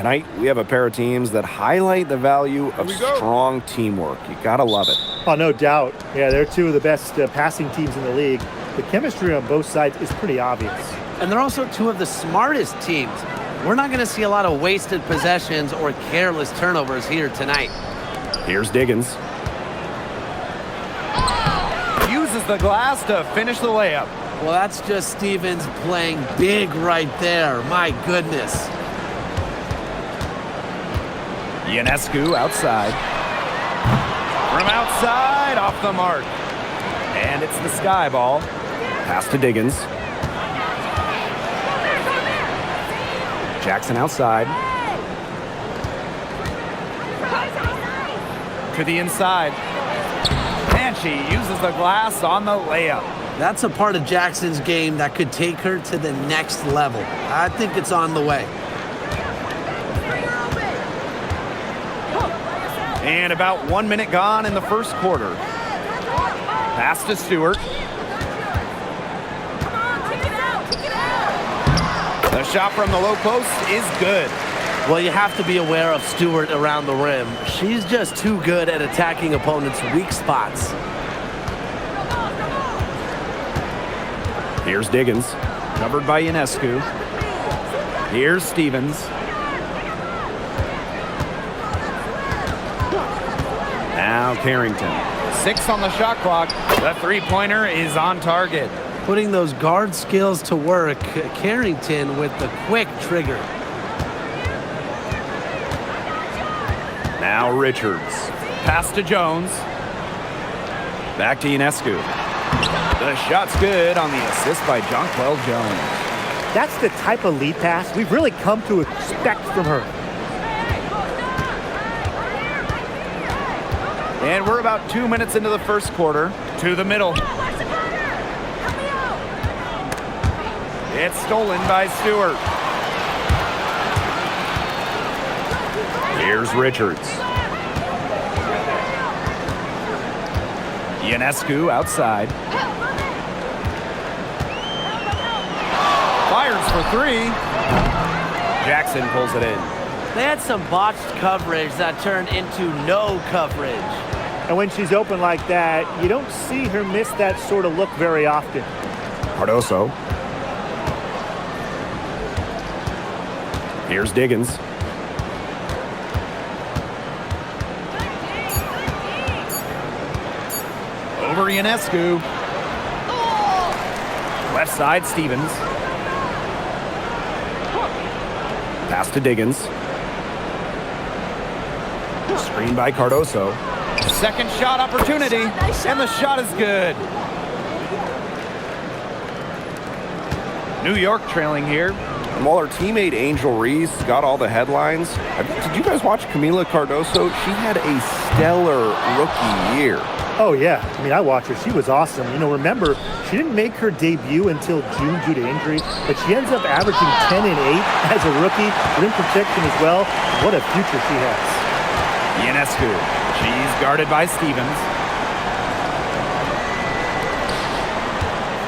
Tonight, we have a pair of teams that highlight the value of strong teamwork. You gotta love it. Oh, no doubt. Yeah, they're two of the best passing teams in the league. The chemistry on both sides is pretty obvious. And they're also two of the smartest teams. We're not going to see a lot of wasted possessions or careless turnovers here tonight. Here's Diggins. Uses the glass to finish the layup. Well, that's just Stevens playing big right there. My goodness. Ionescu outside. From outside, off the mark. And it's the sky ball. Pass to Diggins. Jackson outside. To the inside. And she uses the glass on the layup. That's a part of Jackson's game that could take her to the next level. I think it's on the way. And about 1 minute gone in the first quarter. Pass to Stewart. The shot from the low post is good. Well, you have to be aware of Stewart around the rim. She's just too good at attacking opponents' weak spots. Here's Diggins, covered by Ionescu. Here's Stevens. Now Carrington. 6 on the shot clock. The three-pointer is on target. Putting those guard skills to work, Carrington with the quick trigger. Now Richards. Pass to Jones. Back to Ionescu. The shot's good on the assist by Jonquel Jones. That's the type of lead pass we've really come to expect from her. And we're about 2 minutes into the first quarter. To the middle. It's stolen by Stewart. Here's Richards. Ionescu outside. Fires for 3. Jackson pulls it in. They had some botched coverage that turned into no coverage. And when she's open like that, you don't see her miss that sort of look very often. Cardoso. Here's Diggins. Over Ionescu. Left side, Stevens. Pass to Diggins. Screen by Cardoso. Second shot opportunity, and the shot is good. New York trailing here. And while her teammate Angel Reese got all the headlines, did you guys watch Camila Cardoso? She had a stellar rookie year. Oh, yeah. I mean, I watched her. She was awesome. You know, remember, she didn't make her debut until June due to injury, but she ends up averaging 10 and 8 as a rookie, rim protection as well. What a future she has. Ionescu. She's guarded by Stevens.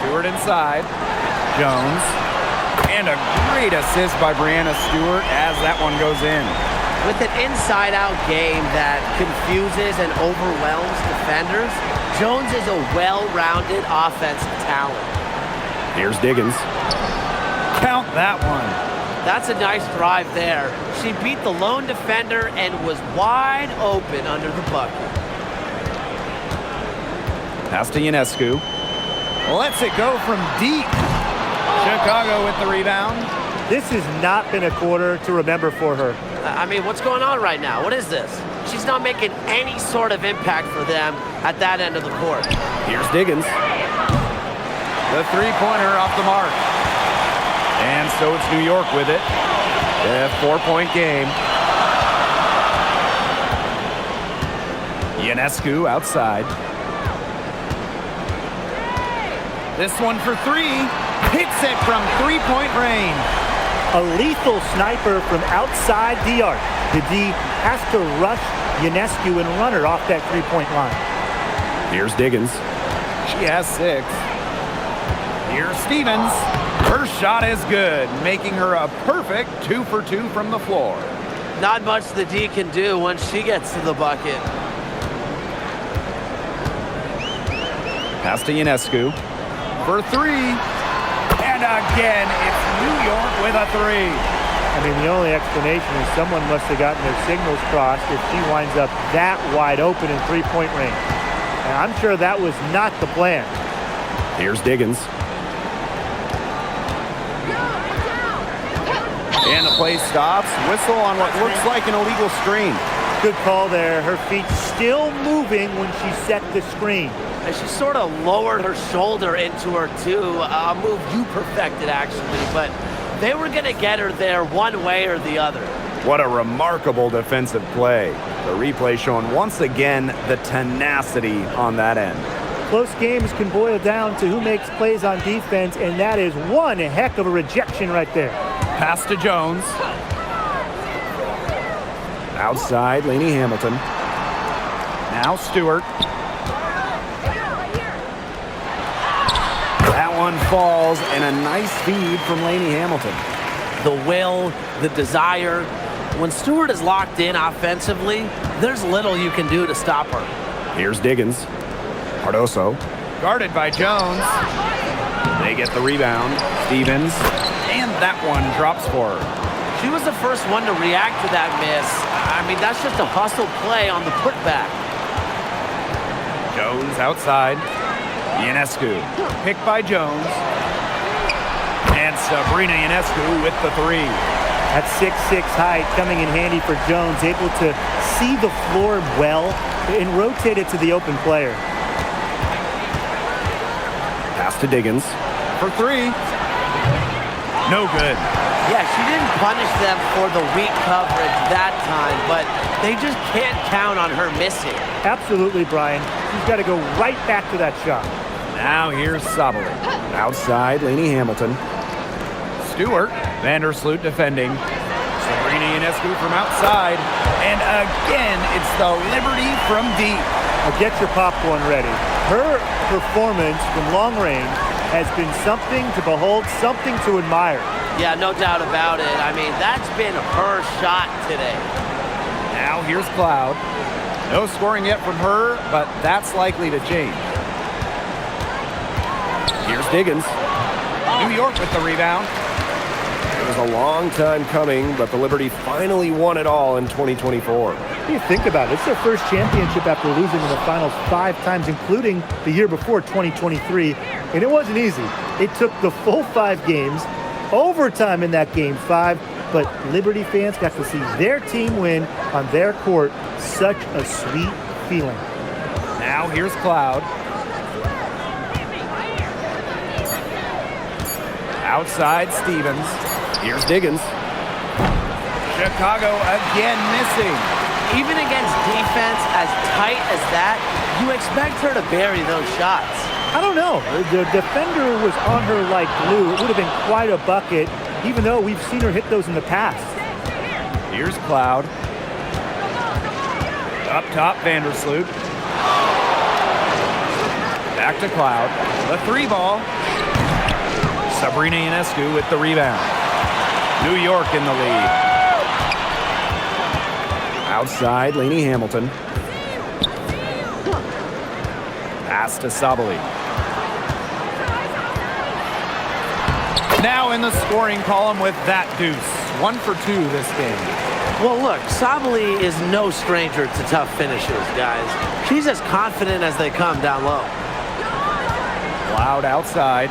Stewart inside. Jones. And a great assist by Brianna Stewart as that one goes in. With an inside-out game that confuses and overwhelms defenders, Jones is a well-rounded offensive talent. Here's Diggins. Count that one. That's a nice drive there. She beat the lone defender and was wide open under the bucket. Pass to Ionescu. Lets it go from deep. Chicago with the rebound. This has not been a quarter to remember for her. I mean, what's going on right now? What is this? She's not making any sort of impact for them at that end of the court. Here's Diggins. The three-pointer off the mark. And so it's New York with it. A 4-point game. Ionescu outside. This one for 3. Hits it from 3-point range. A lethal sniper from outside the arc. The D has to rush Ionescu and run her off that 3-point line. Here's Diggins. She has 6. Here's Stevens. Her shot is good, making her a perfect 2 for 2 from the floor. Not much the D can do once she gets to the bucket. Pass to Ionescu for three. And again, it's New York with a three. I mean, the only explanation is someone must have gotten their signals crossed if she winds up that wide open in three-point range. And I'm sure that was not the plan. Here's Diggins. And the play stops. Whistle on what looks like an illegal screen. Good call there. Her feet still moving when she set the screen. And she sort of lowered her shoulder into her, too. A move you perfected, actually. But they were going to get her there one way or the other. What a remarkable defensive play. The replay showing once again the tenacity on that end. Close games can boil down to who makes plays on defense, and that is one heck of a rejection right there. Pass to Jones. Outside, Lainey Hamilton. Now Stewart. That one falls, and a nice feed from Lainey Hamilton. The will, the desire. When Stewart is locked in offensively, there's little you can do to stop her. Here's Diggins. Cardoso. Guarded by Jones. They get the rebound. Stevens. And that one drops for her. She was the first one to react to that miss. I mean, that's just a hustle play on the putback. Jones outside. Ionescu. Picked by Jones. And Sabrina Ionescu with the three. That 6'6" height coming in handy for Jones, able to see the floor well and rotate it to the open player. Pass to Diggins for three. No good. Yeah, she didn't punish them for the weak coverage that time, but they just can't count on her missing. Absolutely, Brian. She's got to go right back to that shot. Now here's Sabali. Outside, Lainey Hamilton. Stewart. Vandersloot defending. Sabrina Ionescu from outside. And again, it's the Liberty from deep. Now get your popcorn ready. Her performance from long range has been something to behold, something to admire. Yeah, no doubt about it. I mean, that's been her shot today. Now here's Cloud. No scoring yet from her, but that's likely to change. Here's Diggins. New York with the rebound. It was a long time coming, but the Liberty finally won it all in 2024. You think about it. It's their first championship after losing in the finals 5 times, including the year before, 2023. And it wasn't easy. It took the full 5 games, overtime in that game 5, but Liberty fans got to see their team win on their court. Such a sweet feeling. Now here's Cloud. Outside, Stevens. Here's Diggins. Chicago again missing. Even against defense as tight as that, you expect her to bury those shots. I don't know. The defender was on her like glue. It would have been quite a bucket, even though we've seen her hit those in the past. Here's Cloud. Up top, Vandersloot. Back to Cloud. The 3-ball. Sabrina Ionescu with the rebound. New York in the lead. Outside, Lainey Hamilton. Pass to Sabali. Now in the scoring column with that deuce. 1 for 2 this game. Well, look, Sabali is no stranger to tough finishes, guys. She's as confident as they come down low. Cloud outside.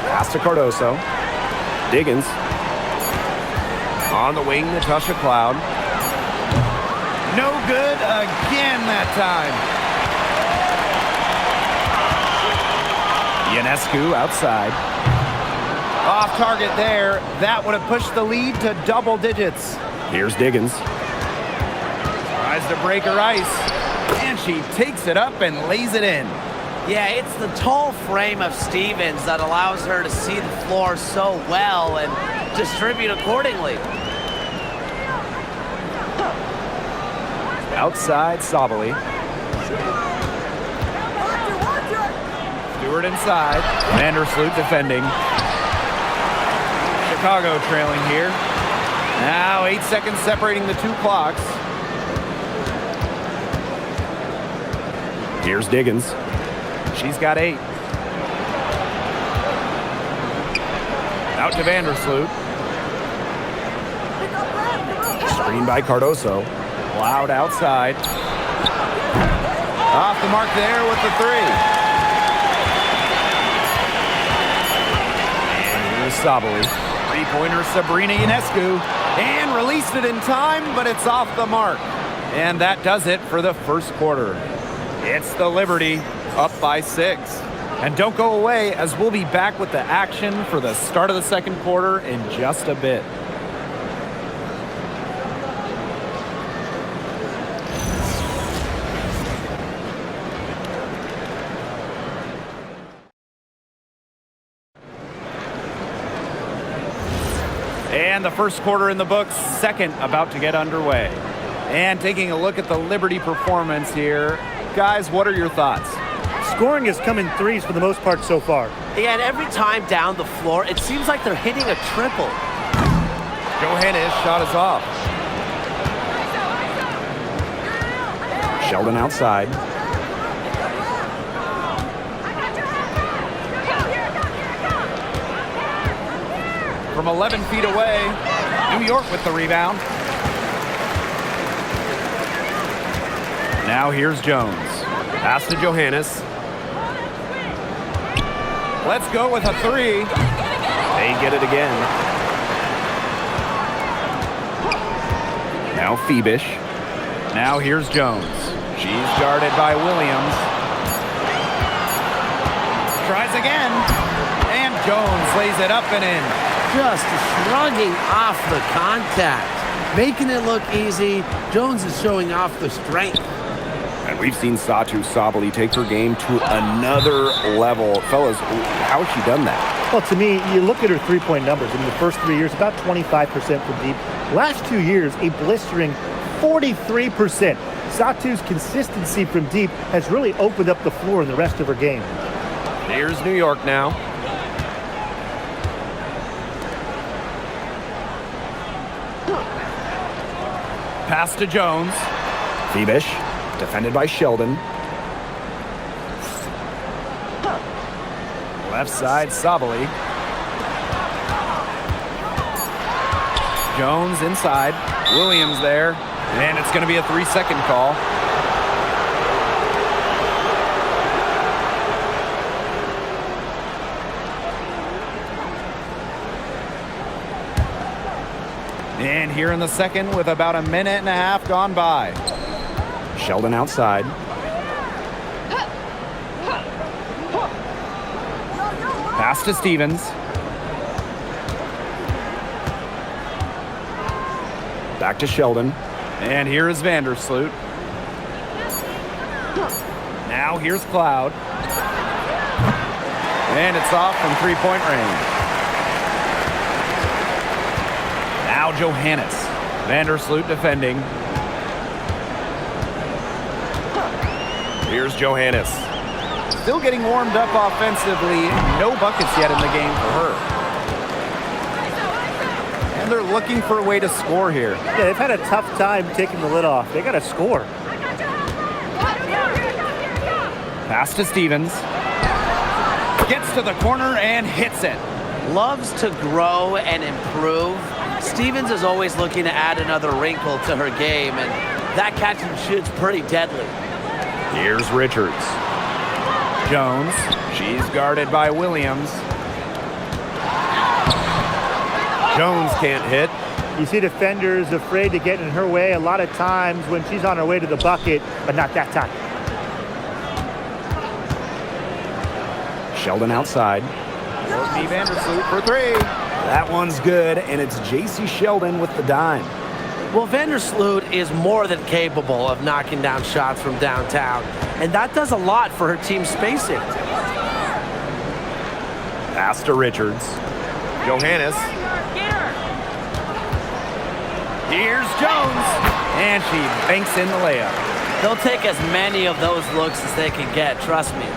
Pass to Cardoso. Diggins. On the wing, Natasha Cloud. No good again that time. Ionescu outside. Off target there. That would have pushed the lead to double digits. Here's Diggins. Tries to break her ice. And she takes it up and lays it in. Yeah, it's the tall frame of Stevens that allows her to see the floor so well and distribute accordingly. Outside, Sabali. Stewart inside. Vandersloot defending. Chicago trailing here. Now 8 seconds separating the two clocks. Here's Diggins. She's got 8. Out to Vandersloot. Screen by Cardoso. Loud outside. Off the mark there with the 3. And here's Sabali. Three-pointer Sabrina Ionescu. And released it in time, but it's off the mark. And that does it for the first quarter. It's the Liberty up by 6. And don't go away, as we'll be back with the action for the start of the second quarter in just a bit. And the first quarter in the books, second about to get underway. And taking a look at the Liberty performance here. Guys, what are your thoughts? Scoring has come in threes for the most part so far. Yeah, and every time down the floor, it seems like they're hitting a triple. Johannes shot is off. Sheldon outside. From 11 feet away, New York with the rebound. Now here's Jones. Pass to Johannes. Let's go with a 3. They get it again. Now Phoebish. Now here's Jones. She's guarded by Williams. Tries again. And Jones lays it up and in. Just shrugging off the contact. Making it look easy. Jones is showing off the strength. And we've seen Satou Sabali take her game to another level. Fellas, how has she done that? Well, to me, you look at her three-point numbers. In the first 3 years, about 25% from deep. Last 2 years, a blistering 43%. Satou's consistency from deep has really opened up the floor in the rest of her game. Here's New York now. Pass to Jones. Phoebish, defended by Sheldon. Left side, Sabali. Jones inside. Williams there. And it's going to be a 3-second call. And here in the second with about a minute and a half gone by. Sheldon outside. Pass to Stevens. Back to Sheldon. And here is Vandersloot. Now here's Cloud. And it's off from three-point range. Now Johannes. Vandersloot defending. Here's Johannes. Still getting warmed up offensively. No buckets yet in the game for her. And they're looking for a way to score here. Yeah, they've had a tough time taking the lid off. They got to score. Pass to Stevens. Gets to the corner and hits it. Loves to grow and improve. Stevens is always looking to add another wrinkle to her game, and that catch and shoot's pretty deadly. Here's Richards. Jones. She's guarded by Williams. Jones can't hit. You see defenders afraid to get in her way a lot of times when she's on her way to the bucket, but not that time. Sheldon outside. Steve Vandersloot for 3. That one's good, and it's J.C. Sheldon with the dime. Well, Vandersloot is more than capable of knocking down shots from downtown, and that does a lot for her team's spacing. Pass to Richards. Johannes. Here's Jones, and she banks in the layup. They'll take as many of those looks as they can get, trust me.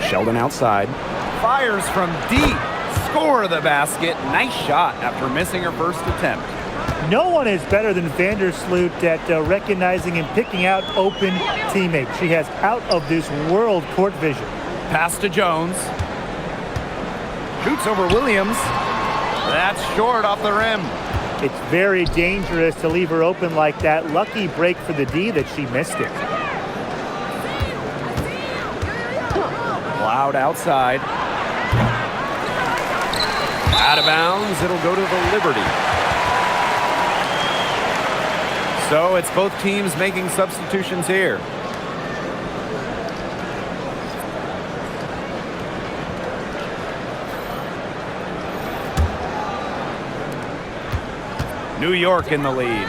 Sheldon outside. Fires from deep. Score the basket. Nice shot after missing her first attempt. No one is better than Vandersloot at recognizing and picking out open teammates. She has out-of-this-world court vision. Pass to Jones. Shoots over Williams. That's short off the rim. It's very dangerous to leave her open like that. Lucky break for the D that she missed it. Loud outside. Out of bounds. It'll go to the Liberty. So it's both teams making substitutions here. New York in the lead.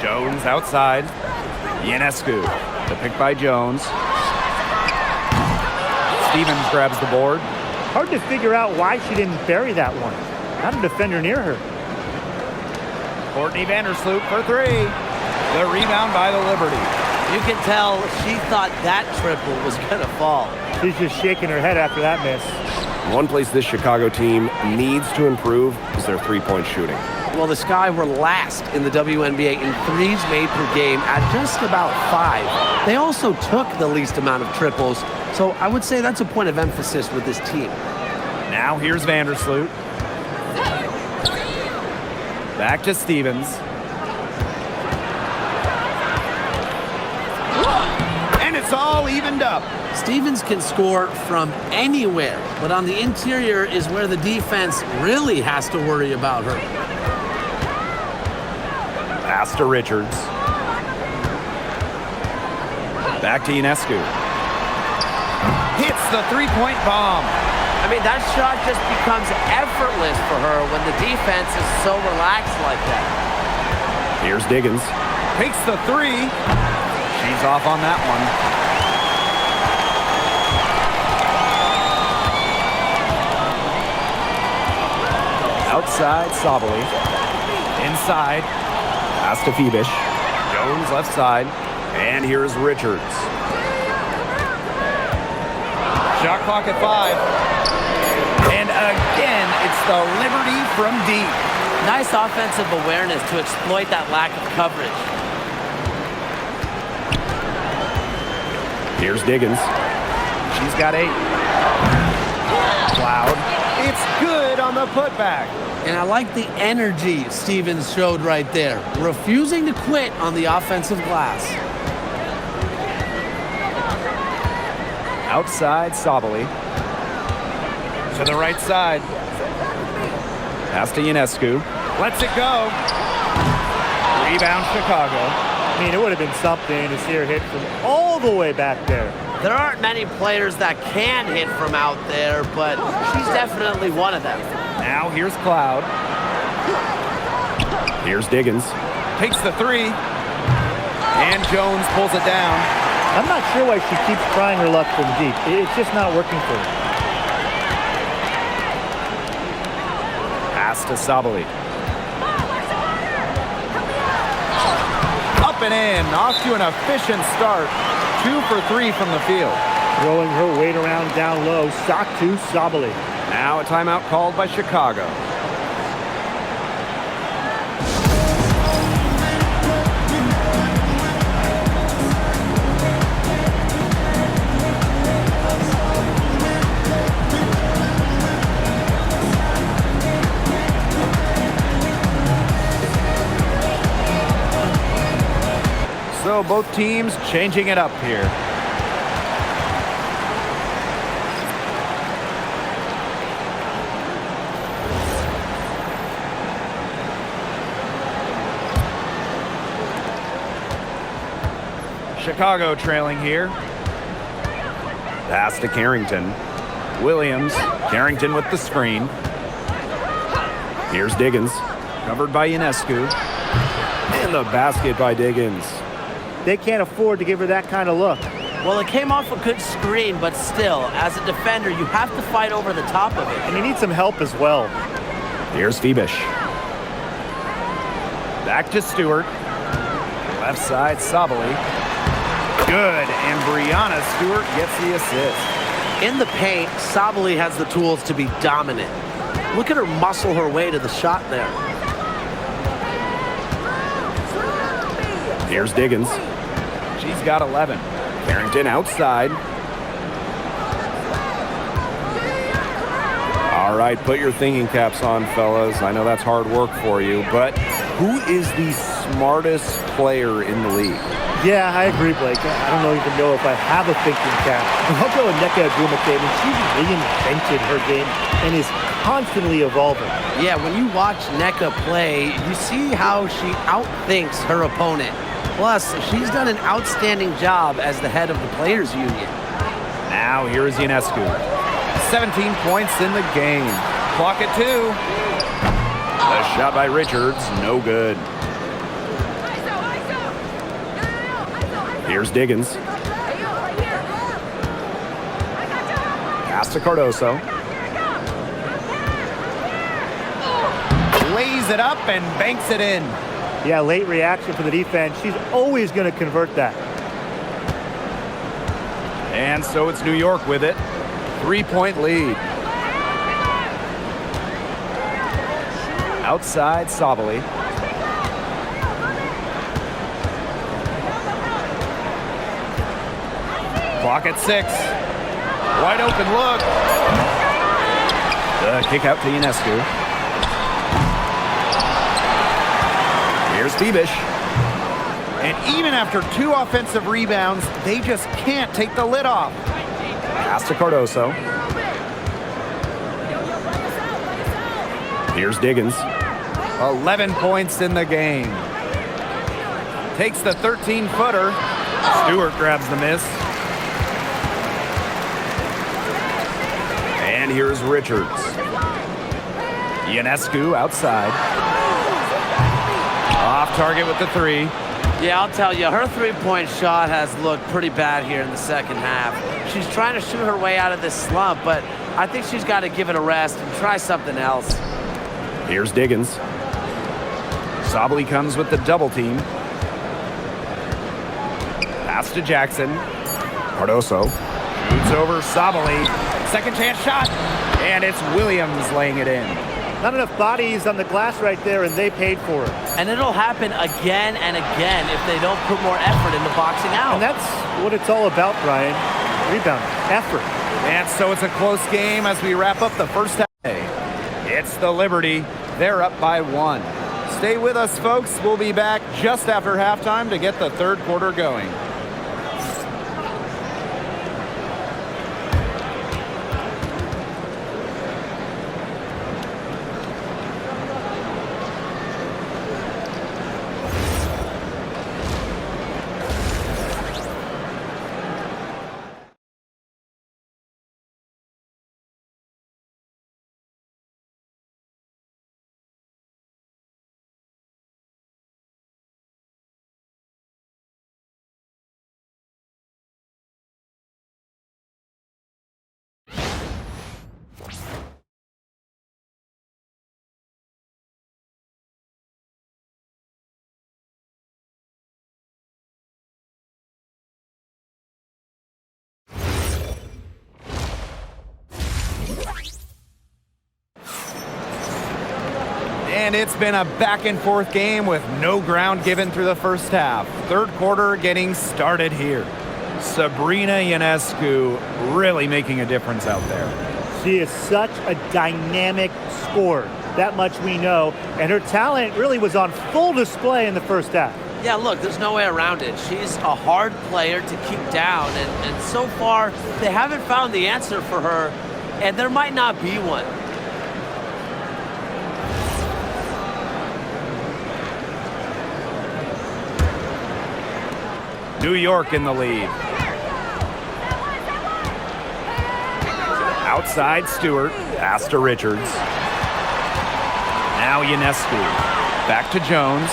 Jones outside. Ionescu. The pick by Jones. Stevens grabs the board. Hard to figure out why she didn't bury that one. Not a defender near her. Courtney Vandersloot for three. The rebound by the Liberty. You can tell she thought that triple was going to fall. She's just shaking her head after that miss. One place this Chicago team needs to improve is their three-point shooting. Well, the Sky were last in the WNBA in threes made per game at just about 5. They also took the least amount of triples, so I would say that's a point of emphasis with this team. Now here's Vandersloot. Back to Stevens. And it's all evened up. Stevens can score from anywhere, but on the interior is where the defense really has to worry about her. Pass to Richards. Back to Ionescu. Hits the three-point bomb. I mean, that shot just becomes effortless for her when the defense is so relaxed like that. Here's Diggins. Takes the three. She's off on that one. Outside, Sabali. Inside. Pass to Phoebish. Jones left side. And here's Richards. Shot clock at 5. And again, it's the Liberty from deep. Nice offensive awareness to exploit that lack of coverage. Here's Diggins. She's got 8. Cloud. It's good on the putback. And I like the energy Stevens showed right there, refusing to quit on the offensive glass. Outside, Sabali. To the right side. Pass to Ionescu. Lets it go. Rebound, Chicago. I mean, it would have been something to see her hit from all the way back there. There aren't many players that can hit from out there, but she's definitely one of them. Now here's Cloud. Here's Diggins. Takes the 3. And Jones pulls it down. I'm not sure why she keeps trying her luck from deep. It's just not working for her. Pass to Sabali. Up and in. Off to an efficient start. 2 for 3 from the field. Throwing her weight around down low. Sock to Sabali. Now a timeout called by Chicago. So both teams changing it up here. Chicago trailing here. Pass to Carrington. Williams. Carrington with the screen. Here's Diggins. Covered by Ionescu. And the basket by Diggins. They can't afford to give her that kind of look. Well, it came off a good screen, but still, as a defender, you have to fight over the top of it. And you need some help as well. Here's Phoebish. Back to Stewart. Left side, Sabali. Good, and Brianna Stewart gets the assist. In the paint, Sabali has the tools to be dominant. Look at her muscle her way to the shot there. Here's Diggins. She's got 11. Carrington outside. All right, put your thinking caps on, fellas. I know that's hard work for you, but who is the smartest player in the league? Yeah, I agree, Blake. I don't even know if I have a thinking cap. I'll go with Nneka Agumafe. She's reinvented her game and is constantly evolving. Yeah, when you watch Nneka play, you see how she outthinks her opponent. Plus, she's done an outstanding job as the head of the Players Union. Now here is Ionescu. 17 points in the game. Clock at 2. The shot by Richards, no good. Here's Diggins. Pass to Cardoso. Lays it up and banks it in. Yeah, late reaction for the defense. She's always going to convert that. And so it's New York with it. 3-point lead. Outside Sabali. Clock at 6. Wide open look. The kick out to Ionescu. Here's Bebish. And even after 2 offensive rebounds, they just can't take the lid off. Pass to Cardoso. Here's Diggins. 11 points in the game. Takes the 13-footer. Stewart grabs the miss. And here's Richards. Ionescu outside. Off target with the 3. Yeah, I'll tell you, her three-point shot has looked pretty bad here in the second half. She's trying to shoot her way out of this slump, but I think she's got to give it a rest and try something else. Here's Diggins. Sabali comes with the double team. Pass to Jackson. Cardoso shoots over Sabali. Second chance shot, and it's Williams laying it in. Not enough bodies on the glass right there, and they paid for it. And it'll happen again and again if they don't put more effort into boxing out. And that's what it's all about, Brian. Rebound, effort. And so it's a close game as we wrap up the first half. It's the Liberty. They're up by 1. Stay with us, folks. We'll be back just after halftime to get the third quarter going. And it's been a back-and-forth game with no ground given through the first half. Third quarter getting started here. Sabrina Ionescu really making a difference out there. She is such a dynamic scorer. That much we know. And her talent really was on full display in the first half. Yeah, look, there's no way around it. She's a hard player to keep down. And so far, they haven't found the answer for her. And there might not be one. New York in the lead. Outside Stewart, pass to Richards. Now Ionescu. Back to Jones.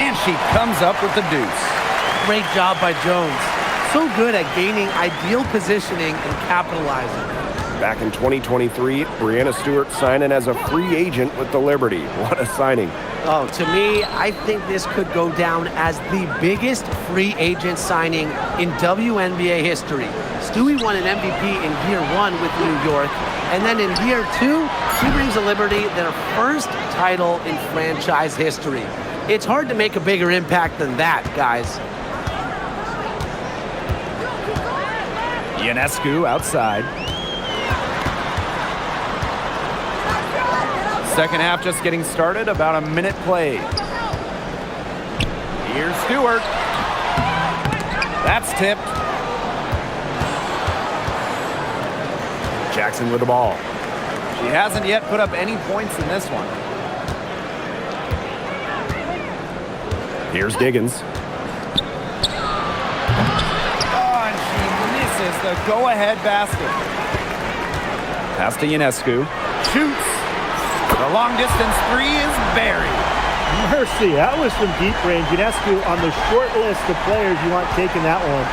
And she comes up with the deuce. Great job by Jones. So good at gaining ideal positioning and capitalizing. Back in 2023, Brianna Stewart signing as a free agent with the Liberty. What a signing. Oh, to me, I think this could go down as the biggest free agent signing in WNBA history. Stewie won an MVP in year 1 with New York, and then in year 2, she brings to Liberty their first title in franchise history. It's hard to make a bigger impact than that, guys. Ionescu outside. Second half just getting started, about a minute played. Here's Stewart. That's tipped. Jackson with the ball. She hasn't yet put up any points in this one. Here's Diggins. Oh, and she misses the go-ahead basket. Pass to Ionescu. Shoots. The long-distance three is buried. Mercy, that was from deep range. Ionescu on the short list of players you want taking that one.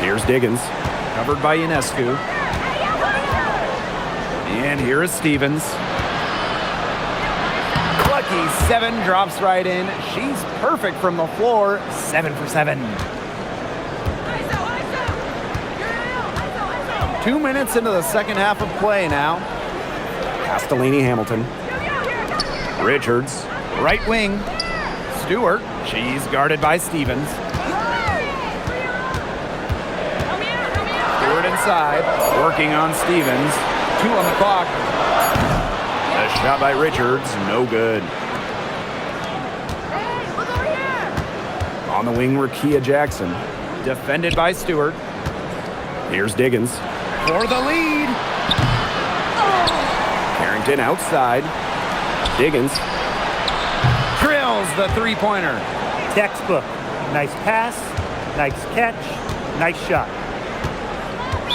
Here's Diggins. Covered by Ionescu. And here is Stevens. Lucky 7 drops right in. She's perfect from the floor. 7 for 7. 2 minutes into the second half of play now. Pass to Lainey Hamilton. Richards, right wing. Stewart, she's guarded by Stevens. Stewart inside, working on Stevens. 2 on the clock. A shot by Richards, no good. On the wing, Rakia Jackson. Defended by Stewart. Here's Diggins. For the lead. Carrington outside. Diggins drills the three-pointer. Textbook. Nice pass, nice catch, nice shot.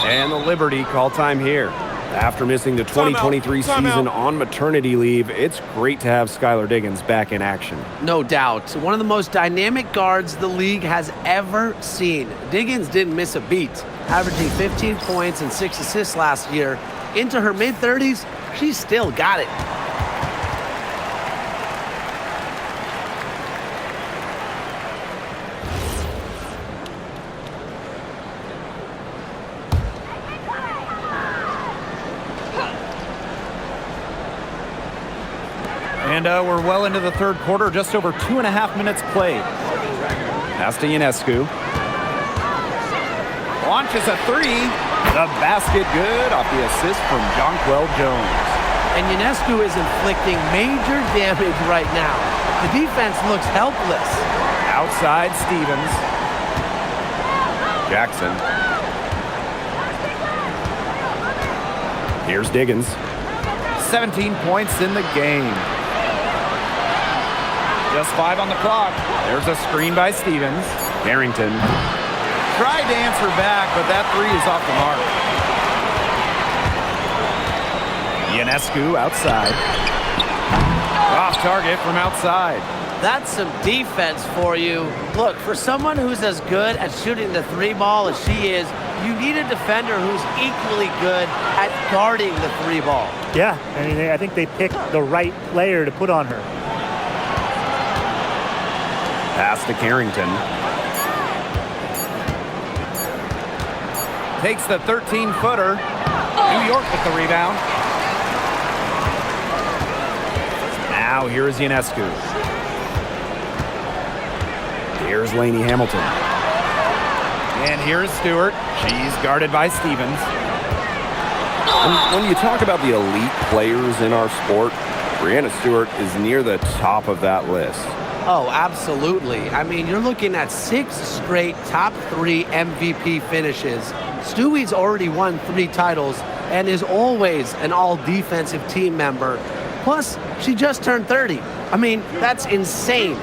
And the Liberty call time here. After missing the 2023 season on maternity leave, it's great to have Skylar Diggins back in action. No doubt. One of the most dynamic guards the league has ever seen. Diggins didn't miss a beat, averaging 15 points and 6 assists last year. Into her mid-30s, she's still got it. And we're well into the third quarter, just over 2.5 minutes played. Pass to Ionescu. Launches a three. The basket good off the assist from Jonquel Jones. And Ionescu is inflicting major damage right now. The defense looks helpless. Outside Stevens. Jackson. Here's Diggins. 17 points in the game. Just 5 on the clock. There's a screen by Stevens. Carrington tried to answer back, but that three is off the mark. Ionescu outside. Off target from outside. That's some defense for you. Look, for someone who's as good at shooting the three ball as she is, you need a defender who's equally good at guarding the three ball. Yeah, I mean, I think they picked the right player to put on her. Pass to Carrington. Takes the 13-footer. New York with the rebound. Now here is Ionescu. Here's Lainey Hamilton. And here's Stewart. She's guarded by Stevens. When you talk about the elite players in our sport, Breanna Stewart is near the top of that list. Oh, absolutely. I mean, you're looking at 6 straight top 3 MVP finishes. Stewie's already won 3 titles and is always an all-defensive team member. Plus, she just turned 30. I mean, that's insane.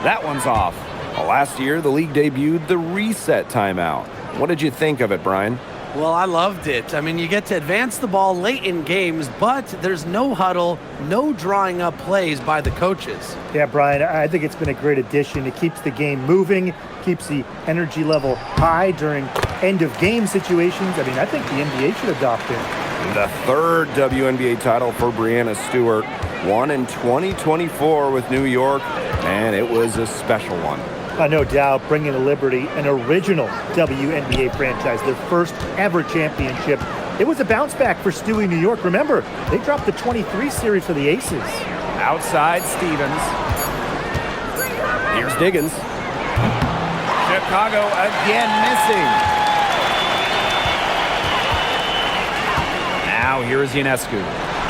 That one's off. Last year, the league debuted the reset timeout. What did you think of it, Brian? Well, I loved it. I mean, you get to advance the ball late in games, but there's no huddle, no drawing up plays by the coaches. Yeah, Brian, I think it's been a great addition. It keeps the game moving, keeps the energy level high during end-of-game situations. I mean, I think the NBA should adopt it. The third WNBA title for Breanna Stewart, won in 2024 with New York, and it was a special one. No doubt, bringing to Liberty an original WNBA franchise, their first ever championship. It was a bounce back for Stewie New York. Remember, they dropped the 23 series for the Aces. Outside Stevens. Here's Diggins. Chicago again missing. Now here is Ionescu.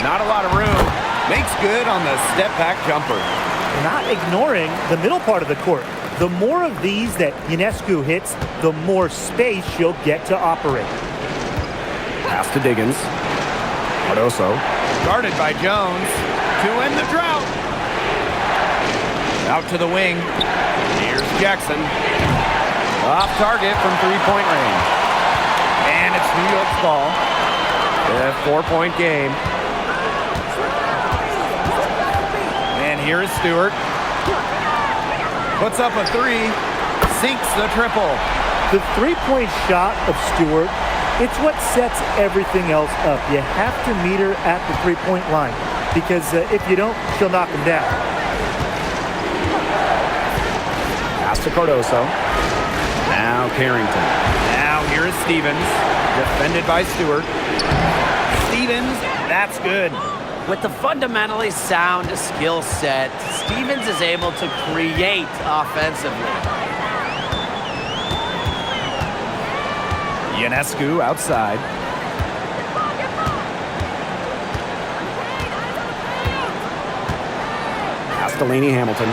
Not a lot of room. Makes good on the step back jumper. Not ignoring the middle part of the court. The more of these that Ionescu hits, the more space she'll get to operate. Pass to Diggins. Cardoso. Guarded by Jones to end the drought. Out to the wing. Here's Jackson. Off target from three-point range. And it's New York's ball. A 4-point game. And here is Stewart. Puts up a three, sinks the triple. The three-point shot of Stewart, it's what sets everything else up. You have to meet her at the three-point line because if you don't, she'll knock him down. Pass to Cardoso. Now Carrington. Now here is Stevens, defended by Stewart. Stevens, that's good. With the fundamentally sound skill set, Stevens is able to create offensively. Ionescu outside. Pass to Lainey Hamilton.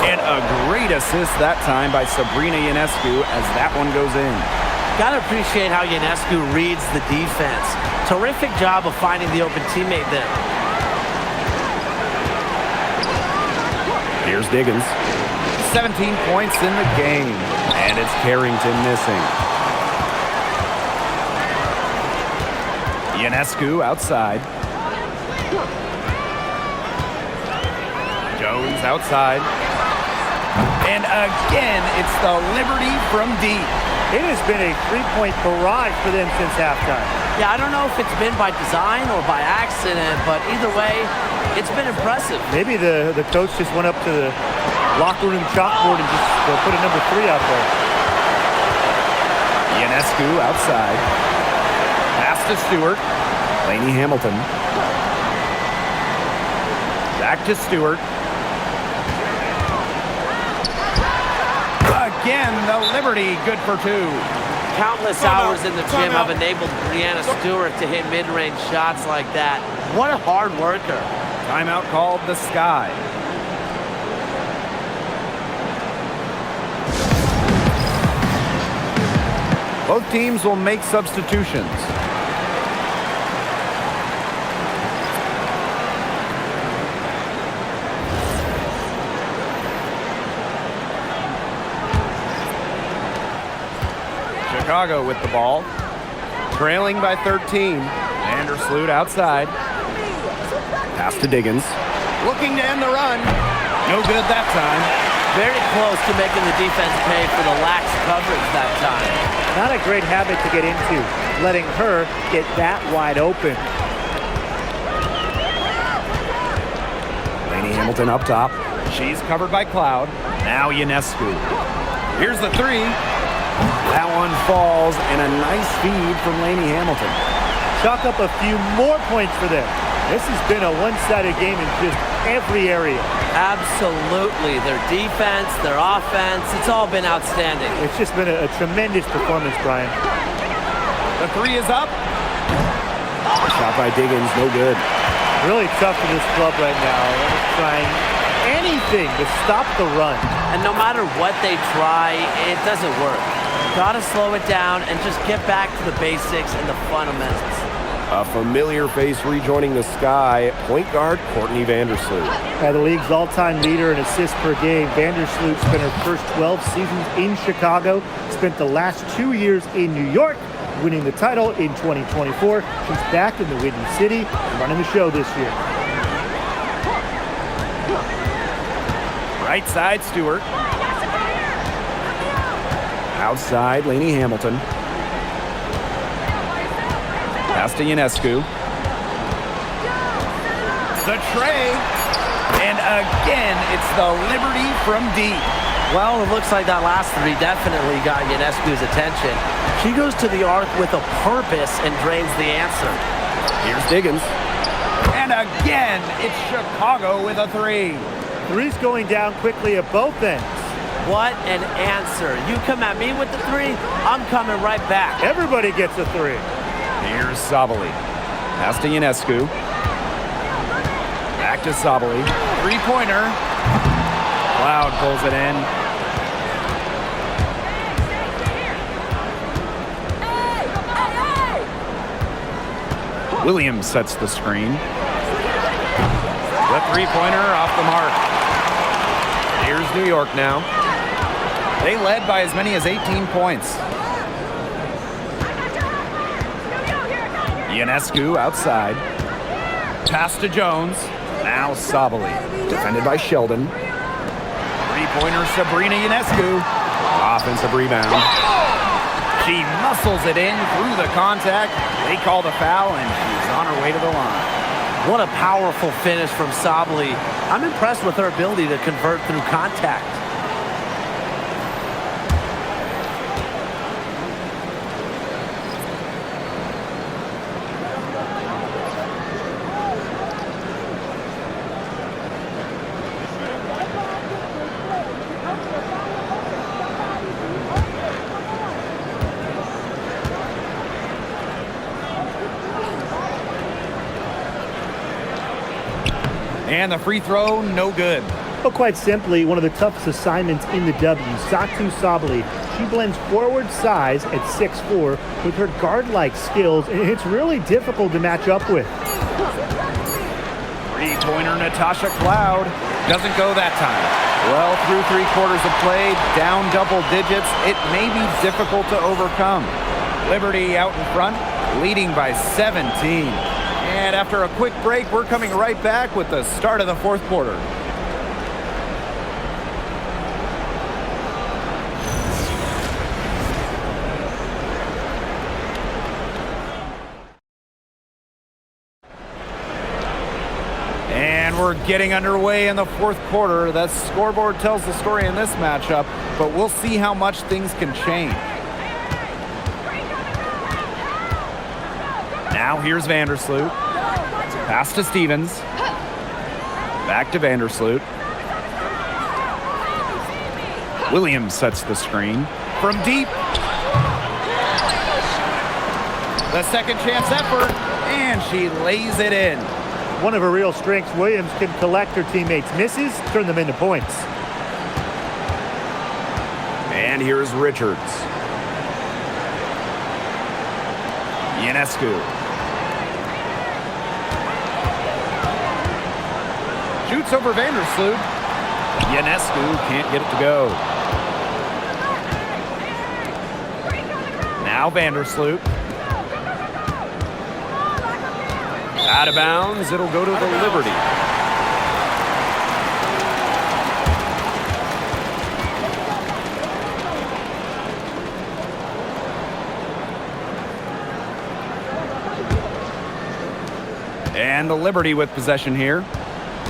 And a great assist that time by Sabrina Ionescu as that one goes in. Gotta appreciate how Ionescu reads the defense. Terrific job of finding the open teammate there. Here's Diggins. 17 points in the game. And it's Carrington missing. Ionescu outside. Jones outside. And again, it's the Liberty from deep. It has been a three-point barrage for them since halftime. Yeah, I don't know if it's been by design or by accident, but either way, it's been impressive. Maybe the coach just went up to the locker room chalkboard and just put a number 3 out there. Ionescu outside. Pass to Stewart. Lainey Hamilton. Back to Stewart. Again, the Liberty good for 2. Countless hours in the gym have enabled Breanna Stewart to hit mid-range shots like that. What a hard worker. Timeout called the Sky. Both teams will make substitutions. Chicago with the ball, trailing by 13. Vandersloot outside. Pass to Diggins. Looking to end the run. No good that time. Very close to making the defense pay for the lax coverage that time. Not a great habit to get into, letting her get that wide open. Lainey Hamilton up top. She's covered by Cloud. Now Ionescu. Here's the three. That one falls, and a nice feed from Lainey Hamilton. Chalk up a few more points for them. This has been a one-sided game in just every area. Absolutely. Their defense, their offense, it's all been outstanding. It's just been a tremendous performance, Brian. The three is up. Shot by Diggins, no good. Really tough for this club right now. They're trying anything to stop the run. And no matter what they try, it doesn't work. Gotta slow it down and just get back to the basics and the fundamentals. A familiar face rejoining the Sky, point guard Courtney Vandersloot. The league's all-time leader in assists per game, Vandersloot spent her first 12 seasons in Chicago, spent the last 2 years in New York, winning the title in 2024. She's back in the Windy City, running the show this year. Right side, Stewart. Outside, Lainey Hamilton. Pass to Ionescu. The tray. And again, it's the Liberty from deep. Well, it looks like that last three definitely got Ionescu's attention. She goes to the arc with a purpose and drains the answer. Here's Diggins. And again, it's Chicago with a three. Three's going down quickly at both ends. What an answer. You come at me with the three, I'm coming right back. Everybody gets a three. Here's Sabali. Pass to Ionescu. Back to Sabali. Three-pointer. Cloud pulls it in. Williams sets the screen. The three-pointer off the mark. Here's New York now. They led by as many as 18 points. Ionescu outside. Pass to Jones. Now Sabali. Defended by Sheldon. Three-pointer Sabrina Ionescu. Offensive rebound. She muscles it in through the contact. They call the foul, and she's on her way to the line. What a powerful finish from Sabali. I'm impressed with her ability to convert through contact. And the free throw, no good. Well, quite simply, one of the toughest assignments in the W. Satu Sabali. She blends forward size at 6'4" with her guard-like skills, and it's really difficult to match up with. Three-pointer Natasha Cloud. Doesn't go that time. Well, through 3/4 of play, down double digits, it may be difficult to overcome. Liberty out in front, leading by 17. And after a quick break, we're coming right back with the start of the fourth quarter. And we're getting underway in the fourth quarter. The scoreboard tells the story in this matchup, but we'll see how much things can change. Now here's Vandersloot. Pass to Stevens. Back to Vandersloot. Williams sets the screen. From deep. The second chance effort, and she lays it in. One of her real strengths, Williams can collect her teammates' misses, turn them into points. And here's Richards. Ionescu. Shoots over Vandersloot. Ionescu can't get it to go. Now Vandersloot. Out of bounds, it'll go to the Liberty. And the Liberty with possession here.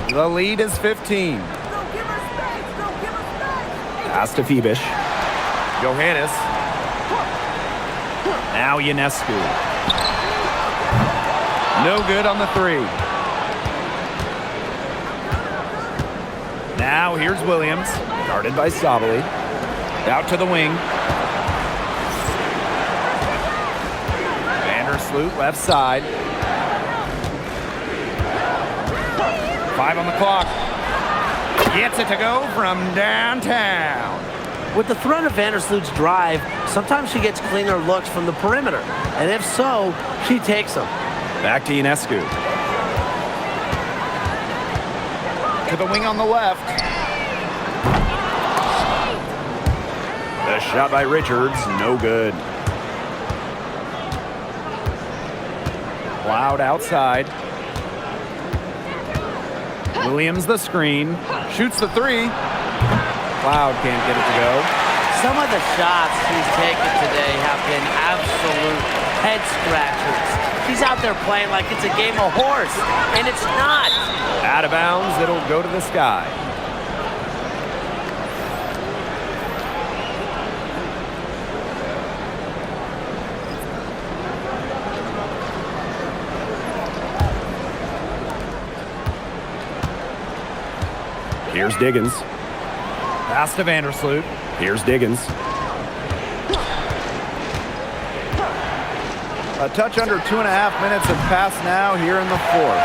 The lead is 15. Pass to Phoebish. Johannes. Now Ionescu. No good on the three. Now here's Williams. Guarded by Sabali. Out to the wing. Vandersloot left side. 5 on the clock. Gets it to go from downtown. With the threat of Vandersloot's drive, sometimes she gets cleaner looks from the perimeter. And if so, she takes them. Back to Ionescu. To the wing on the left. The shot by Richards, no good. Cloud outside. Williams the screen. Shoots the three. Cloud can't get it to go. Some of the shots she's taken today have been absolute head scratchers. She's out there playing like it's a game of horse, and it's not. Out of bounds, it'll go to the sky. Here's Diggins. Pass to Vandersloot. Here's Diggins. A touch under 2.5 minutes have passed now here in the fourth.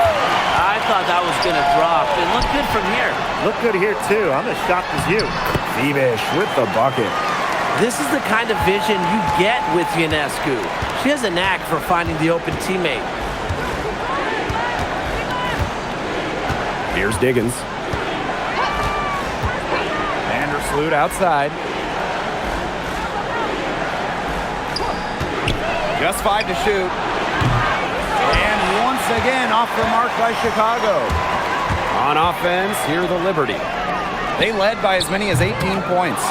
I thought that was going to drop. It looked good from here. Look good here, too. I'm as shocked as you. Thievish with the bucket. This is the kind of vision you get with Ionescu. She has a knack for finding the open teammate. Here's Diggins. Vandersloot outside. Just 5 to shoot. And once again off the mark by Chicago. On offense, here the Liberty. They led by as many as 18 points.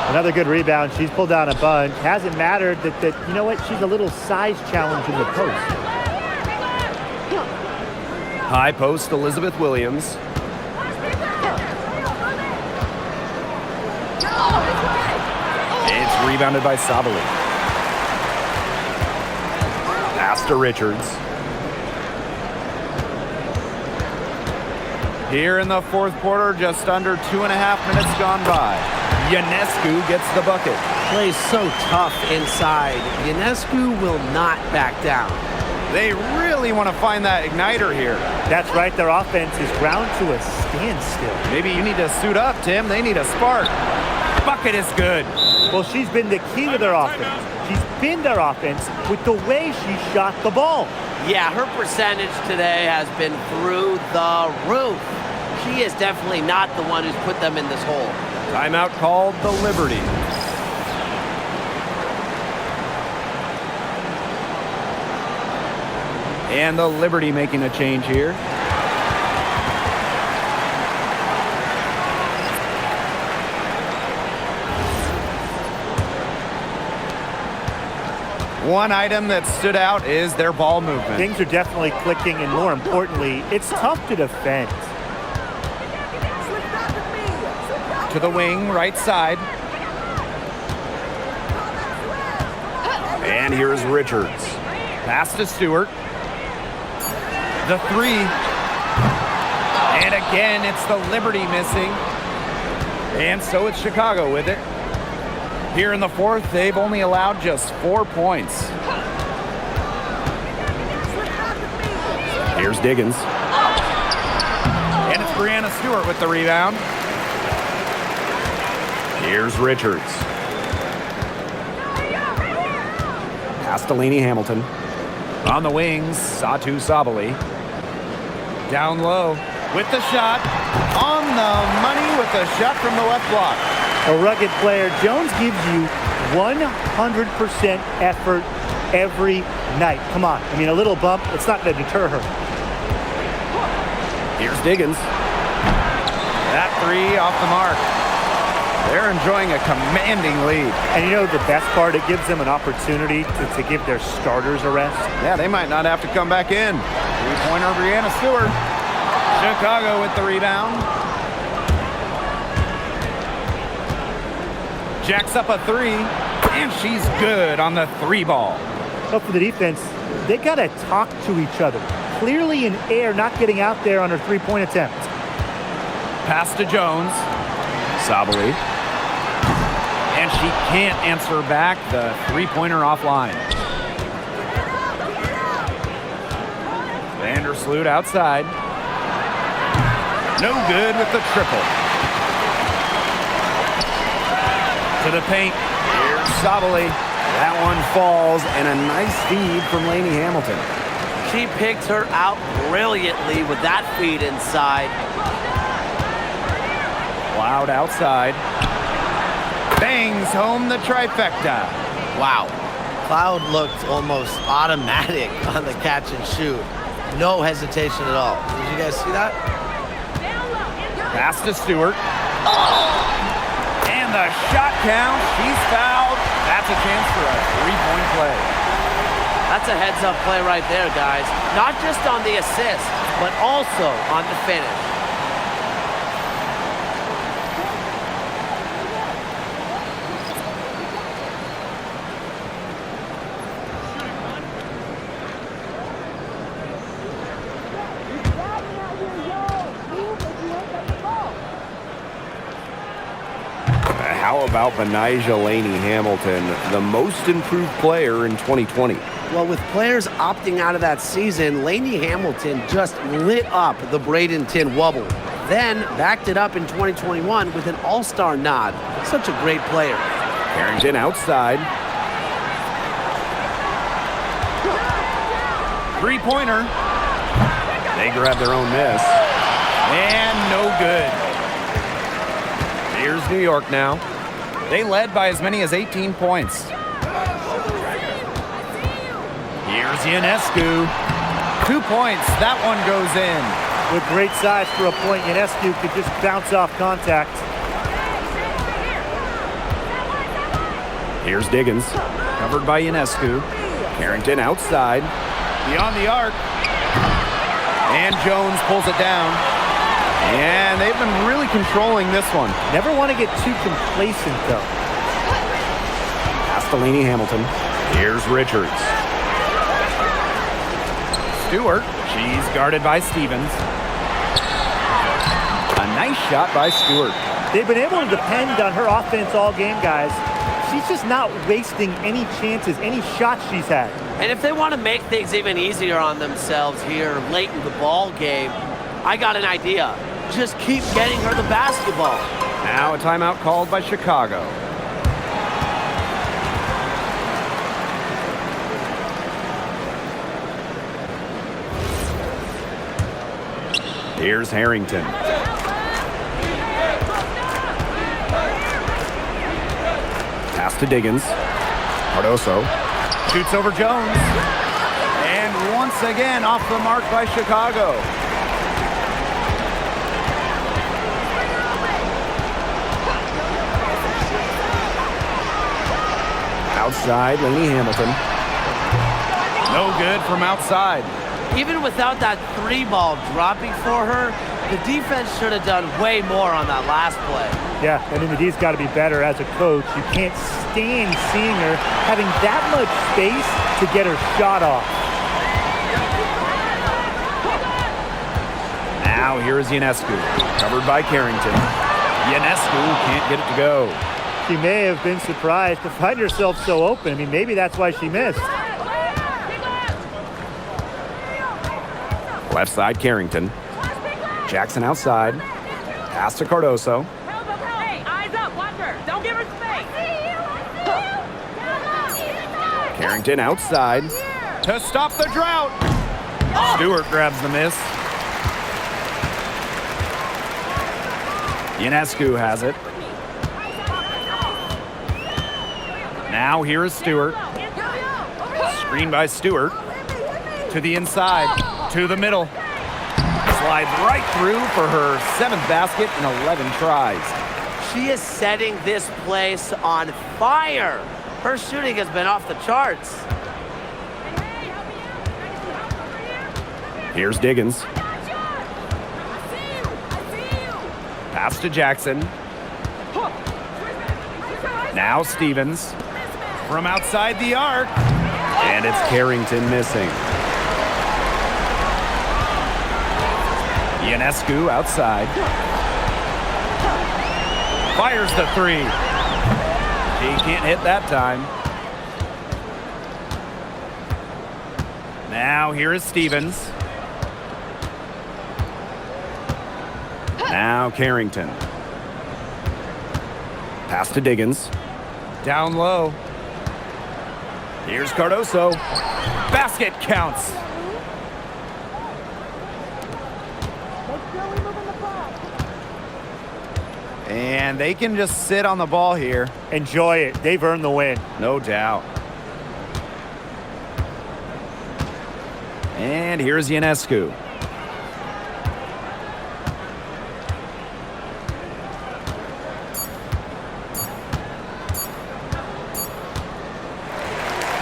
Another good rebound. She's pulled down a bunch. Hasn't mattered that you know what? She's a little size challenge in the post. High post, Elizabeth Williams. It's rebounded by Sabali. Pass to Richards. Here in the fourth quarter, just under 2.5 minutes gone by. Ionescu gets the bucket. Plays so tough inside. Ionescu will not back down. They really want to find that igniter here. That's right. Their offense is ground to a standstill. Maybe you need to suit up, Tim. They need a spark. Bucket is good. Well, she's been the key to their offense. She's been their offense with the way she shot the ball. Yeah, her percentage today has been through the roof. She is definitely not the one who's put them in this hole. Timeout called the Liberty. And the Liberty making a change here. One item that stood out is their ball movement. Things are definitely clicking, and more importantly, it's tough to defend. To the wing, right side. And here's Richards. Pass to Stewart. The three. And again, it's the Liberty missing. And so it's Chicago with it. Here in the fourth, they've only allowed just 4 points. Here's Diggins. And it's Brianna Stewart with the rebound. Here's Richards. Pass to Lainey Hamilton. On the wings, Satu Sabali. Down low with the shot. On the money with the shot from the left block. A rugged player. Jones gives you 100% effort every night. Come on. I mean, a little bump, it's not going to deter her. Here's Diggins. That three off the mark. They're enjoying a commanding lead. And you know the best part? It gives them an opportunity to give their starters a rest. Yeah, they might not have to come back in. Three-pointer, Brianna Stewart. Chicago with the rebound. Jacks up a three, and she's good on the three ball. But for the defense, they got to talk to each other. Clearly in air, not getting out there on her three-point attempt. Pass to Jones. Sabali. And she can't answer back the three-pointer offline. Vandersloot outside. No good with the triple. To the paint. Here's Sabali. That one falls, and a nice feed from Lainey Hamilton. She picked her out brilliantly with that feed inside. Loud outside. Bangs home the trifecta. Wow. Cloud looked almost automatic on the catch and shoot. No hesitation at all. Did you guys see that? Pass to Stewart. And the shot count. She's fouled. That's a chance for a three-point play. That's a heads-up play right there, guys. Not just on the assist, but also on the finish. How about Benijah Laney Hamilton, the most improved player in 2020? Well, with players opting out of that season, Laney Hamilton just lit up the Bradenton Wubble. Then backed it up in 2021 with an all-star nod. Such a great player. Carrington outside. Three-pointer. They grab their own miss. And no good. Here's New York now. They led by as many as 18 points. Here's Ionescu. 2 points. That one goes in. With great size for a point, Ionescu could just bounce off contact. Here's Diggins. Covered by Ionescu. Carrington outside. Beyond the arc. And Jones pulls it down. And they've been really controlling this one. Never want to get too complacent, though. Pass to Laney Hamilton. Here's Richards. Stewart. She's guarded by Stevens. A nice shot by Stewart. They've been able to depend on her offense all game, guys. She's just not wasting any chances, any shots she's had. And if they want to make things even easier on themselves here late in the ball game, I got an idea. Just keep getting her the basketball. Now a timeout called by Chicago. Here's Harrington. Pass to Diggins. Cardoso shoots over Jones. And once again off the mark by Chicago. Outside, Laney Hamilton. No good from outside. Even without that three ball dropping for her, the defense should have done way more on that last play. Yeah, I mean, the D's got to be better as a coach. You can't stand seeing her having that much space to get her shot off. Now here is Ionescu, covered by Carrington. Ionescu can't get it to go. She may have been surprised to find herself so open. I mean, maybe that's why she missed. Left side, Carrington. Jackson outside. Pass to Cardoso. Hey, eyes up, watch her. Don't give her space. Carrington outside. To stop the drought. Stewart grabs the miss. Ionescu has it. Now here is Stewart. Screen by Stewart. To the inside. To the middle. Slides right through for her 7th basket in 11 tries. She is setting this place on fire. Her shooting has been off the charts. Here's Diggins. Pass to Jackson. Now Stevens. From outside the arc. And it's Carrington missing. Ionescu outside. Fires the three. He can't hit that time. Now here is Stevens. Now Carrington. Pass to Diggins. Down low. Here's Cardoso. Basket counts. And they can just sit on the ball here. Enjoy it. They've earned the win. No doubt. And here's Ionescu.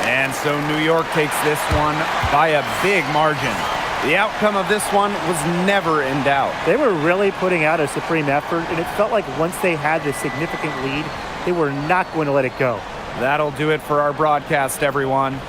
And so New York takes this one by a big margin. The outcome of this one was never in doubt. They were really putting out a supreme effort, and it felt like once they had the significant lead, they were not going to let it go. That'll do it for our broadcast, everyone.